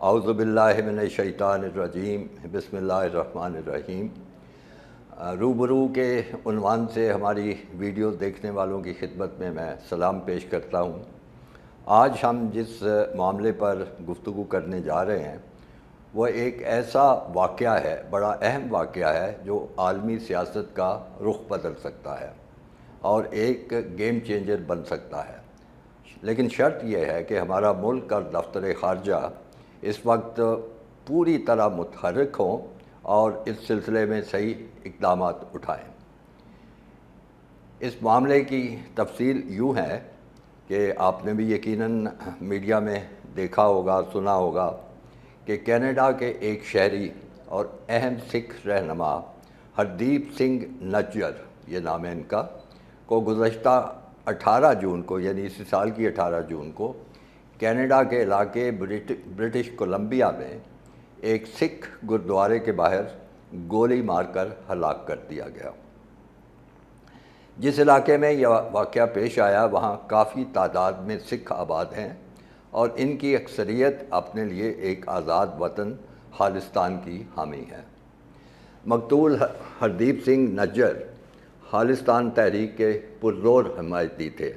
اعوذ باللہ من الشیطان الرجیم، بسم اللہ الرحمن الرحیم۔ روبرو کے عنوان سے ہماری ویڈیو دیکھنے والوں کی خدمت میں سلام پیش کرتا ہوں۔ آج ہم جس معاملے پر گفتگو کرنے جا رہے ہیں وہ ایک ایسا واقعہ ہے، بڑا اہم واقعہ ہے جو عالمی سیاست کا رخ بدل سکتا ہے اور ایک گیم چینجر بن سکتا ہے۔ لیکن شرط یہ ہے کہ ہمارا ملک اور دفتر خارجہ اس وقت پوری طرح متحرک ہوں اور اس سلسلے میں صحیح اقدامات اٹھائیں۔ اس معاملے کی تفصیل یوں ہے کہ آپ نے بھی یقیناً میڈیا میں دیکھا ہوگا، سنا ہوگا کہ کینیڈا کے ایک شہری اور اہم سکھ رہنما ہردیپ سنگھ نجر، یہ نام ہے ان کا، کو گزشتہ 18 جون کو، یعنی اسی سال کی 18 جون کو کینیڈا کے علاقے برٹش کولمبیا میں ایک سکھ گردوارے کے باہر گولی مار کر ہلاک کر دیا گیا۔ جس علاقے میں یہ واقعہ پیش آیا وہاں کافی تعداد میں سکھ آباد ہیں اور ان کی اکثریت اپنے لیے ایک آزاد وطن خالصتان کی حامی ہے۔ مقتول ہردیپ سنگھ نجر خالصتان تحریک کے پرزور حمایتی تھے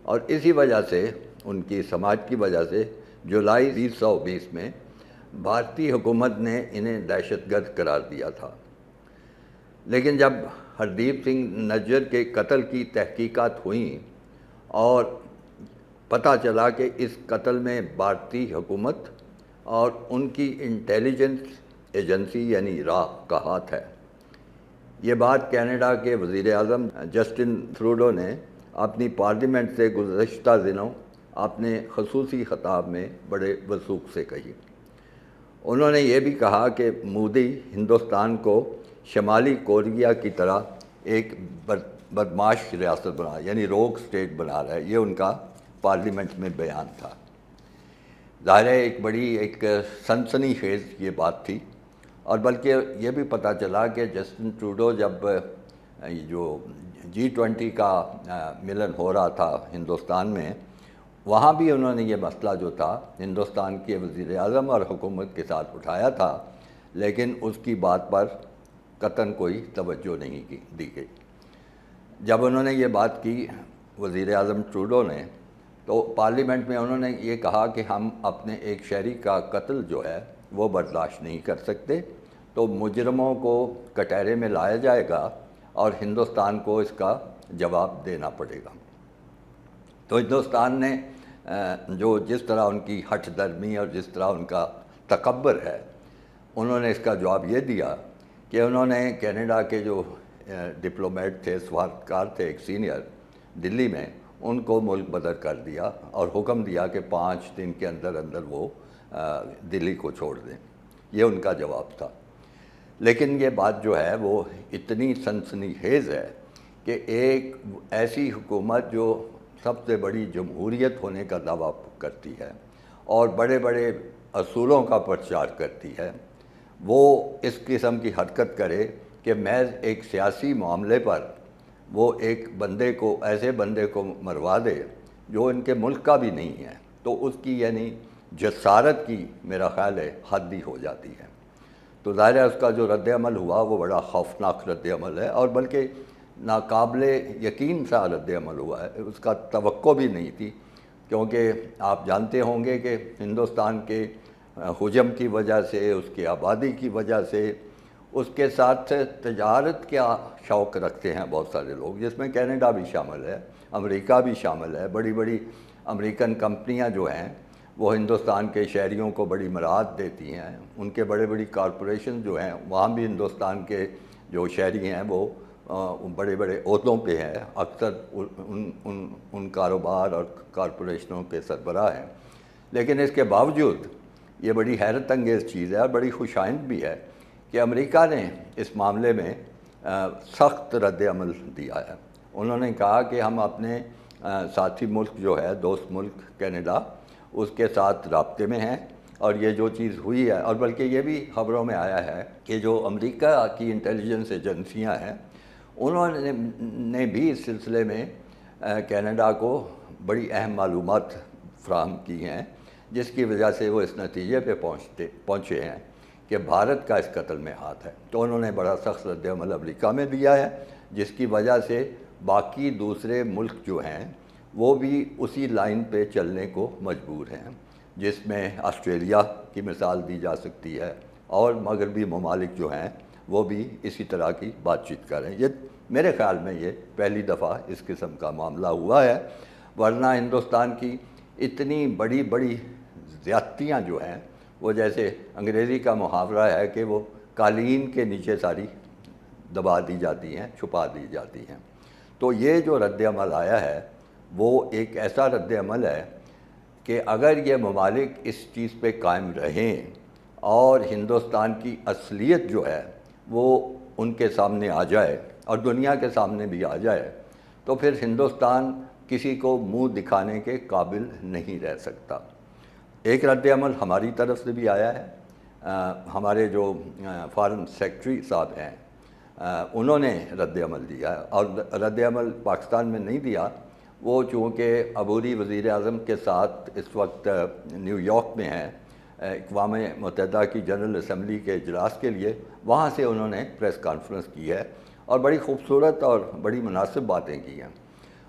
اور اسی وجہ سے، ان کی سماج کی وجہ سے، جولائی 2020 میں بھارتی حکومت نے انہیں دہشت گرد قرار دیا تھا۔ لیکن جب ہردیپ سنگھ نجر کے قتل کی تحقیقات ہوئیں اور پتہ چلا کہ اس قتل میں بھارتی حکومت اور ان کی انٹیلیجنس ایجنسی یعنی را کا ہاتھ ہے، یہ بات کینیڈا کے وزیر اعظم جسٹن ٹروڈو نے اپنی پارلیمنٹ سے گزشتہ دنوں اپنے خصوصی خطاب میں بڑے وثوق سے کہی۔ انہوں نے یہ بھی کہا کہ مودی ہندوستان کو شمالی کوریا کی طرح ایک بدمعاش ریاست بنا، یعنی روگ سٹیٹ بنا رہا ہے۔ یہ ان کا پارلیمنٹ میں بیان تھا۔ ظاہر ہے ایک سنسنی خیز یہ بات تھی، اور بلکہ یہ بھی پتہ چلا کہ جسٹن ٹروڈو جب جو G20 کا ملن ہو رہا تھا ہندوستان میں، وہاں بھی انہوں نے یہ مسئلہ جو تھا ہندوستان کے وزیر اعظم اور حکومت کے ساتھ اٹھایا تھا، لیکن اس کی بات پر قطعاً کوئی توجہ نہیں دی گئی۔ جب انہوں نے یہ بات کی وزیر اعظم ٹروڈو نے، تو پارلیمنٹ میں انہوں نے یہ کہا کہ ہم اپنے ایک شہری کا قتل جو ہے وہ برداشت نہیں کر سکتے، تو مجرموں کو کٹہرے میں لایا جائے گا اور ہندوستان کو اس کا جواب دینا پڑے گا۔ تو ہندوستان نے جس طرح ان کی ہٹ درمی اور جس طرح ان کا تکبر ہے، انہوں نے اس کا جواب یہ دیا کہ انہوں نے کینیڈا کے جو ڈپلومیٹ تھے، سفارتکار تھے ایک سینئر دلی میں، ان کو ملک بدر کر دیا اور حکم دیا کہ 5 دن کے اندر اندر وہ دلی کو چھوڑ دیں۔ یہ ان کا جواب تھا۔ لیکن یہ بات جو ہے وہ اتنی سنسنی خیز ہے کہ ایک ایسی حکومت جو سب سے بڑی جمہوریت ہونے کا دعویٰ کرتی ہے اور بڑے بڑے اصولوں کا پرچار کرتی ہے، وہ اس قسم کی حرکت کرے کہ محض ایک سیاسی معاملے پر وہ ایک ایسے بندے کو مروا دے جو ان کے ملک کا بھی نہیں ہے، تو اس کی یعنی جسارت کی میرا خیال ہے حد ہی ہو جاتی ہے۔ تو ظاہر ہے اس کا جو رد عمل ہوا وہ بڑا خوفناک رد عمل ہے، اور بلکہ ناقابل یقین سا رد عمل ہوا ہے۔ اس کا توقع بھی نہیں تھی، کیونکہ آپ جانتے ہوں گے کہ ہندوستان کے حجم کی وجہ سے، اس کی آبادی کی وجہ سے، اس کے ساتھ تجارت کا شوق رکھتے ہیں بہت سارے لوگ، جس میں کینیڈا بھی شامل ہے، امریکہ بھی شامل ہے۔ بڑی بڑی امریکن کمپنیاں جو ہیں وہ ہندوستان کے شہریوں کو بڑی مراعات دیتی ہیں، ان کے بڑی کارپوریشن جو ہیں وہاں بھی ہندوستان کے جو شہری ہیں وہ بڑے عہدوں پہ ہیں، اکثر ان کاروبار اور کارپوریشنوں کے سربراہ ہیں۔ لیکن اس کے باوجود یہ بڑی حیرت انگیز چیز ہے اور بڑی خوش آئند بھی ہے کہ امریکہ نے اس معاملے میں سخت رد عمل دیا ہے۔ انہوں نے کہا کہ ہم اپنے ساتھی ملک جو ہے، دوست ملک کینیڈا، اس کے ساتھ رابطے میں ہیں، اور یہ جو چیز ہوئی ہے، اور بلکہ یہ بھی خبروں میں آیا ہے کہ جو امریکہ کی انٹیلیجنس ایجنسیاں ہیں انہوں نے بھی اس سلسلے میں کینیڈا کو بڑی اہم معلومات فراہم کی ہیں، جس کی وجہ سے وہ اس نتیجے پہ پہنچے ہیں کہ بھارت کا اس قتل میں ہاتھ ہے۔ تو انہوں نے بڑا سخت رد عمل امریکہ میں دیا ہے، جس کی وجہ سے باقی دوسرے ملک جو ہیں وہ بھی اسی لائن پہ چلنے کو مجبور ہیں، جس میں آسٹریلیا کی مثال دی جا سکتی ہے، اور مغربی ممالک جو ہیں وہ بھی اسی طرح کی بات چیت کر رہے ہیں۔ یہ میرے خیال میں یہ پہلی دفعہ اس قسم کا معاملہ ہوا ہے، ورنہ ہندوستان کی اتنی بڑی بڑی زیادتیاں جو ہیں وہ جیسے انگریزی کا محاورہ ہے کہ وہ قالین کے نیچے ساری دبا دی جاتی ہیں، چھپا دی جاتی ہیں۔ تو یہ جو رد عمل آیا ہے وہ ایک ایسا رد عمل ہے کہ اگر یہ ممالک اس چیز پہ قائم رہیں اور ہندوستان کی اصلیت جو ہے وہ ان کے سامنے آ جائے اور دنیا کے سامنے بھی آ جائے، تو پھر ہندوستان کسی کو منہ دکھانے کے قابل نہیں رہ سکتا۔ ایک رد عمل ہماری طرف سے بھی آیا ہے، ہمارے جو فارن سیکرٹری صاحب ہیں انہوں نے رد عمل دیا ہے، اور رد عمل پاکستان میں نہیں دیا، وہ چونکہ عبوری وزیر اعظم کے ساتھ اس وقت نیو یارک میں ہیں اقوام متحدہ کی جنرل اسمبلی کے اجلاس کے لیے، وہاں سے انہوں نے پریس کانفرنس کی ہے اور بڑی خوبصورت اور بڑی مناسب باتیں کی ہیں۔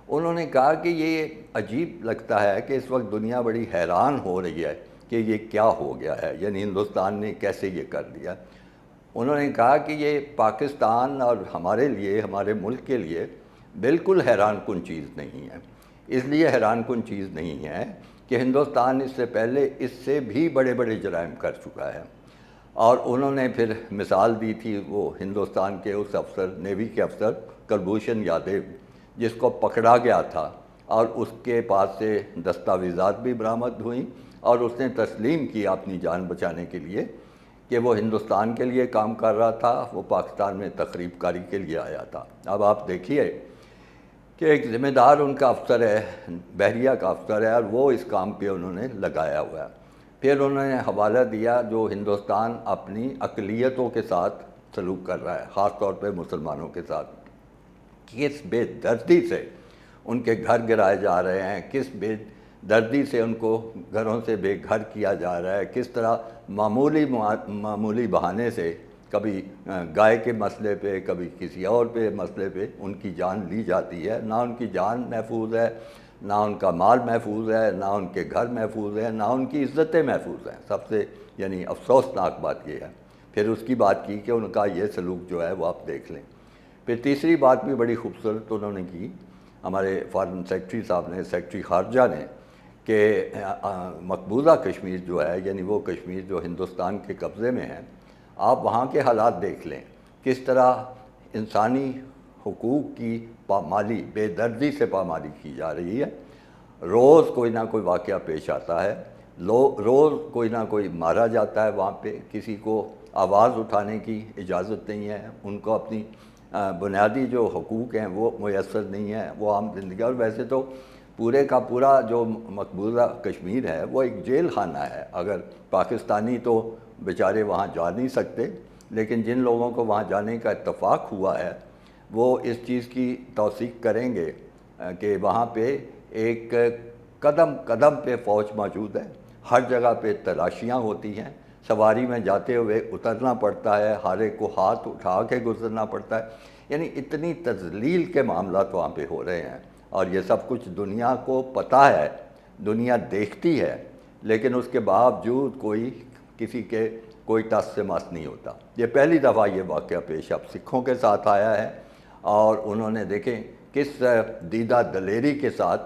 انہوں نے کہا کہ یہ عجیب لگتا ہے کہ اس وقت دنیا بڑی حیران ہو رہی ہے کہ یہ کیا ہو گیا ہے، یعنی ہندوستان نے کیسے یہ کر دیا۔ انہوں نے کہا کہ یہ پاکستان اور ہمارے لیے، ہمارے ملک کے لیے بالکل حیران کن چیز نہیں ہے۔ اس لیے حیران کن چیز نہیں ہے کہ ہندوستان اس سے پہلے اس سے بھی بڑے بڑے جرائم کر چکا ہے۔ اور انہوں نے پھر مثال دی تھی وہ ہندوستان کے اس افسر، نیوی کے افسر کلبھوشن یادیو، جس کو پکڑا گیا تھا اور اس کے پاس سے دستاویزات بھی برآمد ہوئیں، اور اس نے تسلیم کیا اپنی جان بچانے کے لیے کہ وہ ہندوستان کے لیے کام کر رہا تھا، وہ پاکستان میں تخریب کاری کے لیے آیا تھا۔ اب آپ دیکھیے کہ ایک ذمہ دار ان کا افسر ہے، بحریہ کا افسر ہے، اور وہ اس کام پہ انہوں نے لگایا ہوا ہے۔ پھر انہوں نے حوالہ دیا جو ہندوستان اپنی اقلیتوں کے ساتھ سلوک کر رہا ہے، خاص طور پہ مسلمانوں کے ساتھ، کس بے دردی سے ان کے گھر گرائے جا رہے ہیں، کس بے دردی سے ان کو گھروں سے بے گھر کیا جا رہا ہے، کس طرح معمولی بہانے سے کبھی گائے کے مسئلے پہ، کبھی کسی اور پہ مسئلے پہ ان کی جان لی جاتی ہے۔ نہ ان کی جان محفوظ ہے، نہ ان کا مال محفوظ ہے، نہ ان کے گھر محفوظ ہے، نہ ان کی عزتیں محفوظ ہیں۔ سب سے یعنی افسوسناک بات یہ ہے۔ پھر اس کی بات کی کہ ان کا یہ سلوک جو ہے وہ آپ دیکھ لیں۔ پھر تیسری بات بھی بڑی خوبصورت انہوں نے کی، ہمارے فارن سیکرٹری صاحب نے، سیکرٹری خارجہ نے، کہ مقبوضہ کشمیر جو ہے، یعنی وہ کشمیر جو ہندوستان کے قبضے میں ہے، آپ وہاں کے حالات دیکھ لیں، کس طرح انسانی حقوق کی پامالی، بے دردی سے پامالی کی جا رہی ہے۔ روز کوئی نہ کوئی واقعہ پیش آتا ہے، روز کوئی نہ کوئی مارا جاتا ہے وہاں پہ، کسی کو آواز اٹھانے کی اجازت نہیں ہے، ان کو اپنی بنیادی جو حقوق ہیں وہ میسر نہیں ہیں، وہ عام زندگی۔ اور ویسے تو پورے کا پورا جو مقبوضہ کشمیر ہے وہ ایک جیل خانہ ہے۔ اگر پاکستانی تو بیچارے وہاں جا نہیں سکتے، لیکن جن لوگوں کو وہاں جانے کا اتفاق ہوا ہے وہ اس چیز کی توثیق کریں گے کہ وہاں پہ ایک قدم قدم پہ فوج موجود ہے، ہر جگہ پہ تلاشیاں ہوتی ہیں، سواری میں جاتے ہوئے اترنا پڑتا ہے، ہر ایک کو ہاتھ اٹھا کے گزرنا پڑتا ہے، یعنی اتنی تذلیل کے معاملات وہاں پہ ہو رہے ہیں۔ اور یہ سب کچھ دنیا کو پتہ ہے، دنیا دیکھتی ہے، لیکن اس کے باوجود کسی کے کوئی ٹس سے مس نہیں ہوتا۔ یہ پہلی دفعہ یہ واقعہ پیش اب سکھوں کے ساتھ آیا ہے، اور انہوں نے دیکھیں کس دیدہ دلیری کے ساتھ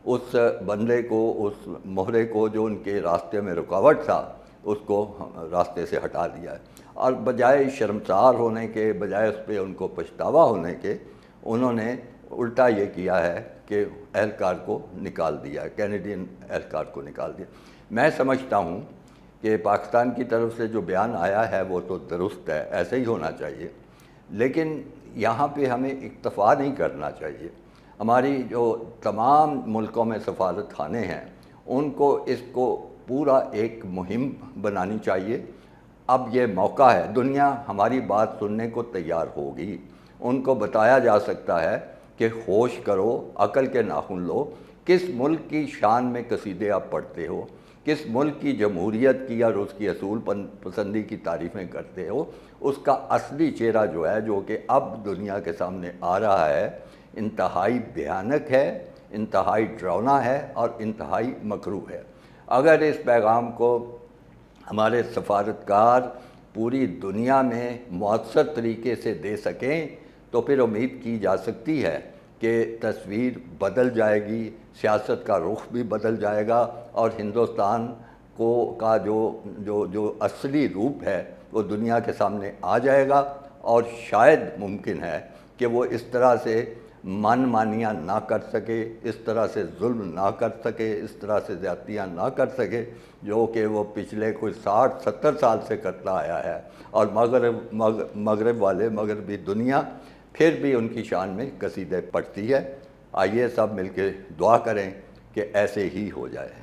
اس بندے کو، اس مہرے کو جو ان کے راستے میں رکاوٹ تھا، اس کو راستے سے ہٹا دیا ہے، اور بجائے شرمسار ہونے کے، بجائے اس پہ ان کو پچھتاوا ہونے کے، انہوں نے الٹا یہ کیا ہے کہ اہلکار کو نکال دیا ہے، کینیڈین اہلکار کو نکال دیا۔ میں سمجھتا ہوں کہ پاکستان کی طرف سے جو بیان آیا ہے وہ تو درست ہے، ایسے ہی ہونا چاہیے، لیکن یہاں پہ ہمیں اکتفا نہیں کرنا چاہیے۔ ہماری جو تمام ملکوں میں سفارت خانے ہیں ان کو اس کو پورا ایک مہم بنانی چاہیے۔ اب یہ موقع ہے، دنیا ہماری بات سننے کو تیار ہوگی، ان کو بتایا جا سکتا ہے کہ ہوش کرو، عقل کے ناخن لو، کس ملک کی شان میں قصیدے آپ پڑھتے ہو، کس ملک کی جمہوریت کی اور اس کی اصول پسندی کی تعریفیں کرتے ہو، اس کا اصلی چہرہ جو ہے، جو کہ اب دنیا کے سامنے آ رہا ہے، انتہائی بھیانک ہے، انتہائی ڈراؤنا ہے اور انتہائی مکروہ ہے۔ اگر اس پیغام کو ہمارے سفارتکار پوری دنیا میں مؤثر طریقے سے دے سکیں تو پھر امید کی جا سکتی ہے کہ تصویر بدل جائے گی، سیاست کا رخ بھی بدل جائے گا، اور ہندوستان کا جو اصلی روپ ہے وہ دنیا کے سامنے آ جائے گا، اور شاید ممکن ہے کہ وہ اس طرح سے من مانیاں نہ کر سکے، اس طرح سے ظلم نہ کر سکے، اس طرح سے زیادتیاں نہ کر سکے جو کہ وہ پچھلے کوئی 60-70 سال سے کرتا آیا ہے، اور مغرب والے، مغربی دنیا پھر بھی ان کی شان میں قصیدے پڑھتی ہے۔ آئیے سب مل کے دعا کریں کہ ایسے ہی ہو جائے۔